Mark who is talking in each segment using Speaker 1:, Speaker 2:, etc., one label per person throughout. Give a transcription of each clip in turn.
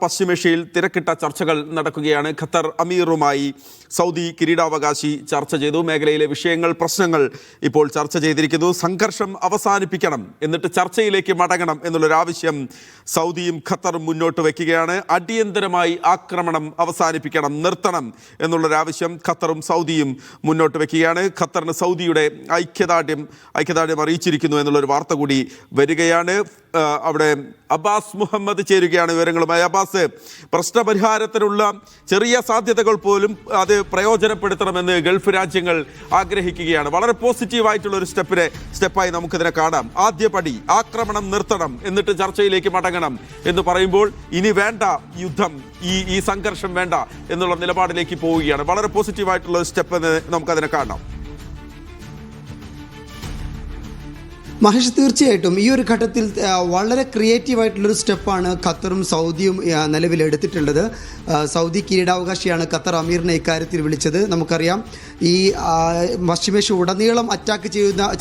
Speaker 1: പശ്ചിമേഷ്യയിൽ തിരക്കിട്ട ചർച്ചകൾ നടക്കുകയാണ്. ഖത്തർ അമീറുമായി സൗദി കിരീടാവകാശി ചർച്ച ചെയ്തു. മേഖലയിലെ വിഷയങ്ങൾ, പ്രശ്നങ്ങൾ ഇപ്പോൾ ചർച്ച ചെയ്തിരിക്കുന്നു. സംഘർഷം അവസാനിപ്പിക്കണം, എന്നിട്ട് ചർച്ചയിലേക്ക് മടങ്ങണം എന്നുള്ളൊരാവശ്യം സൗദിയും ഖത്തറും മുന്നോട്ട് വയ്ക്കുകയാണ്. അടിയന്തരമായി ആക്രമണം അവസാനിപ്പിക്കണം, നിർത്തണം എന്നുള്ളൊരാവശ്യം ഖത്തറും സൗദിയും മുന്നോട്ട് വയ്ക്കുകയാണ്. ഖത്തറിന് സൗദിയുടെ ഐക്യദാർഢ്യം അറിയിച്ചിരിക്കുന്നു എന്നുള്ളൊരു വാർത്ത കൂടി വരികയാണ്. അവിടെ അബ്ബാസ് മുഹമ്മദ് ചേരുകയാണ് വിവരങ്ങളുമായി. അബ്ബാസ്, പ്രശ്നപരിഹാരത്തിനുള്ള ചെറിയ സാധ്യതകൾ പോലും അത് പ്രയോജനപ്പെടുത്തണമെന്ന് ഗൾഫ് രാജ്യങ്ങൾ ആഗ്രഹിക്കുകയാണ്. വളരെ പോസിറ്റീവായിട്ടുള്ള ഒരു സ്റ്റെപ്പായി നമുക്കിതിനെ കാണാം. ആദ്യ പടി ആക്രമണം നിർത്തണം, എന്നിട്ട് ചർച്ചയിലേക്ക് മടങ്ങണം എന്ന് പറയുമ്പോൾ ഇനി വേണ്ട യുദ്ധം, ഈ സംഘർഷം വേണ്ട എന്നുള്ള നിലപാടിലേക്ക് പോവുകയാണ്. വളരെ പോസിറ്റീവായിട്ടുള്ള ഒരു സ്റ്റെപ്പ് എന്ന് നമുക്കതിനെ കാണാം.
Speaker 2: മഹേഷ്, തീർച്ചയായിട്ടും ഈ ഒരു ഘട്ടത്തിൽ വളരെ ക്രിയേറ്റീവായിട്ടുള്ളൊരു സ്റ്റെപ്പാണ് ഖത്തറും സൗദിയും നിലവിലെടുത്തിട്ടുള്ളത്. സൗദി കിരീടാവകാശിയാണ് ഖത്തർ അമീറിനെ ഇക്കാര്യത്തിൽ വിളിച്ചത്. നമുക്കറിയാം, ഈ പശ്ചിമേഷ്യ ഉടനീളം അറ്റാക്ക്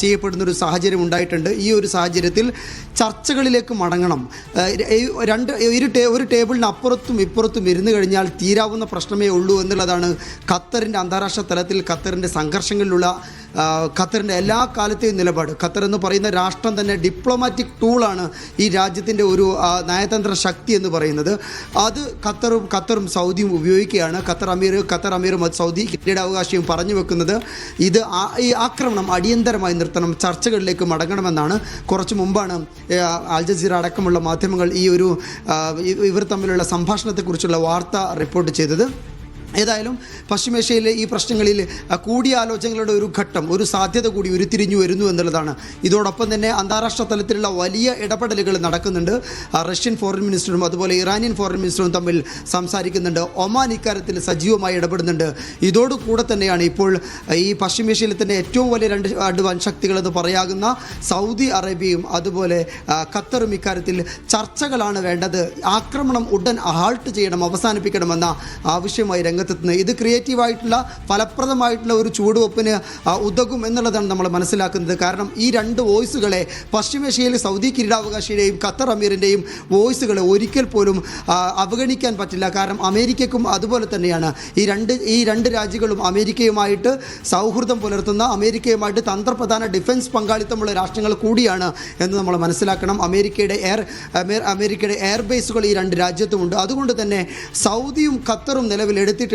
Speaker 2: ചെയ്യപ്പെടുന്നൊരു സാഹചര്യം ഉണ്ടായിട്ടുണ്ട്. ഈ ഒരു സാഹചര്യത്തിൽ ചർച്ചകളിലേക്ക് മടങ്ങണം. ഒരു ടേബിളിന് അപ്പുറത്തും ഇപ്പുറത്തും ഇരുന്ന് കഴിഞ്ഞാൽ തീരാവുന്ന പ്രശ്നമേ ഉള്ളൂ എന്നുള്ളതാണ് ഖത്തറിൻ്റെ അന്താരാഷ്ട്ര തലത്തിൽ ഖത്തറിൻ്റെ സംഘർഷങ്ങളിലുള്ള ഖത്തറിൻ്റെ എല്ലാ കാലത്തെയും നിലപാട്. ഖത്തർ എന്ന് പറയുന്ന രാഷ്ട്രം തന്നെ ഡിപ്ലോമാറ്റിക് ടൂളാണ് ഈ രാജ്യത്തിൻ്റെ ഒരു നയതന്ത്ര ശക്തി എന്ന് പറയുന്നത്. അത് ഖത്തറും സൗദിയും ഉപയോഗിക്കുകയാണ്. ഖത്തർ അമീറും സൗദി കിരീടാവകാശിയും പറഞ്ഞു വെക്കുന്നത് ഈ ആക്രമണം അടിയന്തരമായി നിർത്തണം, ചർച്ചകളിലേക്ക് മടങ്ങണമെന്നാണ്. കുറച്ച് മുമ്പാണ് അൽ ജസീറ അടക്കമുള്ള മാധ്യമങ്ങൾ ഇവർ തമ്മിലുള്ള സംഭാഷണത്തെക്കുറിച്ചുള്ള വാർത്ത റിപ്പോർട്ട് ചെയ്തത്. ഏതായാലും പശ്ചിമേഷ്യയിലെ ഈ പ്രശ്നങ്ങളിൽ കൂടിയാലോചനകളുടെ ഒരു ഘട്ടം, ഒരു സാധ്യത കൂടി ഉരുത്തിരിഞ്ഞു വരുന്നു എന്നുള്ളതാണ്. ഇതോടൊപ്പം തന്നെ അന്താരാഷ്ട്ര തലത്തിലുള്ള വലിയ ഇടപെടലുകൾ നടക്കുന്നുണ്ട്. റഷ്യൻ ഫോറിൻ മിനിസ്റ്ററും അതുപോലെ ഇറാനിയൻ ഫോറിൻ മിനിസ്റ്ററും തമ്മിൽ സംസാരിക്കുന്നുണ്ട്. ഒമാൻ ഇക്കാര്യത്തിൽ സജീവമായി ഇടപെടുന്നുണ്ട്. ഇതോടുകൂടെ തന്നെയാണ് ഇപ്പോൾ ഈ പശ്ചിമേഷ്യയിലെ തന്നെ ഏറ്റവും വലിയ രണ്ട് വൻശക്തികളെന്ന് പറയാകുന്ന സൗദി അറേബ്യയും അതുപോലെ ഖത്തറും ഇക്കാര്യത്തിൽ ചർച്ചകളാണ് വേണ്ടത്. ആക്രമണം ഉടൻ ഹാൾട്ട് ചെയ്യണം, അവസാനിപ്പിക്കണമെന്ന ആവശ്യമായി രംഗത്തെത്തുന്നത്. ഇത് ക്രിയേറ്റീവായിട്ടുള്ള ഫലപ്രദമായിട്ടുള്ള ഒരു ചുവടുവെപ്പിന് ഉതകും എന്നുള്ളതാണ് നമ്മൾ മനസ്സിലാക്കുന്നത്. കാരണം ഈ രണ്ട് വോയിസുകളെ, പശ്ചിമേഷ്യയിൽ സൗദി കിരീടാവകാശിയുടെയും ഖത്തർ അമീറിൻ്റെയും വോയിസുകളെ ഒരിക്കൽ പോലും അവഗണിക്കാൻ പറ്റില്ല. കാരണം അമേരിക്കയ്ക്കും അതുപോലെ തന്നെയാണ്. ഈ രണ്ട് രാജ്യങ്ങളും അമേരിക്കയുമായിട്ട് സൗഹൃദം പുലർത്തുന്ന, അമേരിക്കയുമായിട്ട് തന്ത്രപ്രധാന ഡിഫൻസ് പങ്കാളിത്തമുള്ള രാഷ്ട്രങ്ങൾ കൂടിയാണ് എന്ന് നമ്മൾ മനസ്സിലാക്കണം. അമേരിക്കയുടെ എയർബേസുകൾ ഈ രണ്ട് രാജ്യത്തുമുണ്ട്. അതുകൊണ്ട് തന്നെ സൗദിയും ഖത്തറും നിലവിലെടുത്തിട്ടുള്ള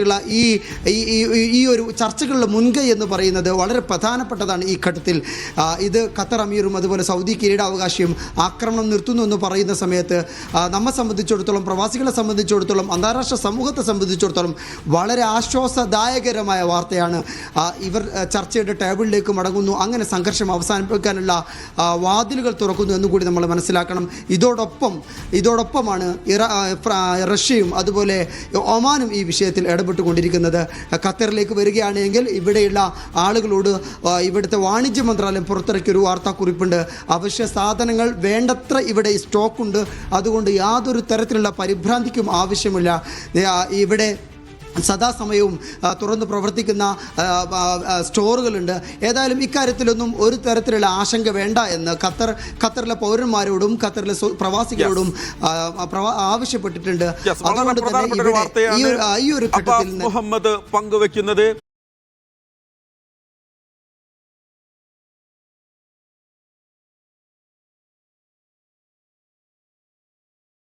Speaker 2: ഈ ഒരു ചർച്ചകളുടെ മുൻകൈ എന്ന് പറയുന്നത് വളരെ പ്രധാനപ്പെട്ടതാണ് ഈ ഘട്ടത്തിൽ. ഇത് ഖത്തർ അമീറും അതുപോലെ സൗദി കിരീടാവകാശിയും ആക്രമണം നിർത്തുന്നു എന്ന് പറയുന്ന സമയത്ത് നമ്മെ സംബന്ധിച്ചിടത്തോളം, പ്രവാസികളെ സംബന്ധിച്ചിടത്തോളം, അന്താരാഷ്ട്ര സമൂഹത്തെ സംബന്ധിച്ചിടത്തോളം വളരെ ആശ്വാസദായകരമായ വാർത്തയാണ്. ഇവർ ചർച്ചയുടെ ടേബിളിലേക്ക് മടങ്ങുന്നു, അങ്ങനെ സംഘർഷം അവസാനിപ്പിക്കാനുള്ള വാതിലുകൾ തുറക്കുന്നു എന്നുകൂടി നമ്മൾ മനസ്സിലാക്കണം. ഇതോടൊപ്പമാണ് റഷ്യയും അതുപോലെ ഒമാനും ഈ വിഷയത്തിൽ ഇടപെട്ടുകൊണ്ടിരിക്കുന്നത്. ഖത്തറിലേക്ക് വരികയാണെങ്കിൽ ഇവിടെയുള്ള ആളുകളോട് ഇവിടുത്തെ വാണിജ്യ മന്ത്രാലയം പുറത്തിറക്കിയൊരു വാർത്താക്കുറിപ്പുണ്ട്. അവശ്യ സാധനങ്ങൾ വേണ്ടത്ര ഇവിടെ സ്റ്റോക്കുണ്ട്, അതുകൊണ്ട് യാതൊരു തരത്തിലുള്ള പരിഭ്രാന്തിക്കും ആവശ്യമില്ല. ഇവിടെ സദാസമയവും തുറന്ന് പ്രവർത്തിക്കുന്ന സ്റ്റോറുകളുണ്ട്. ഏതായാലും ഇക്കാര്യത്തിലൊന്നും ഒരു തരത്തിലുള്ള ആശങ്ക വേണ്ട എന്ന് ഖത്തറിലെ പൗരന്മാരോടും ഖത്തറിലെ പ്രവാസികളോടും ആവശ്യപ്പെട്ടിട്ടുണ്ട്.
Speaker 1: അതുകൊണ്ട് തന്നെ ഈ ഒരു ഘട്ടത്തിൽ
Speaker 2: മുഹമ്മദ്
Speaker 1: പങ്കുവെക്കുന്നത്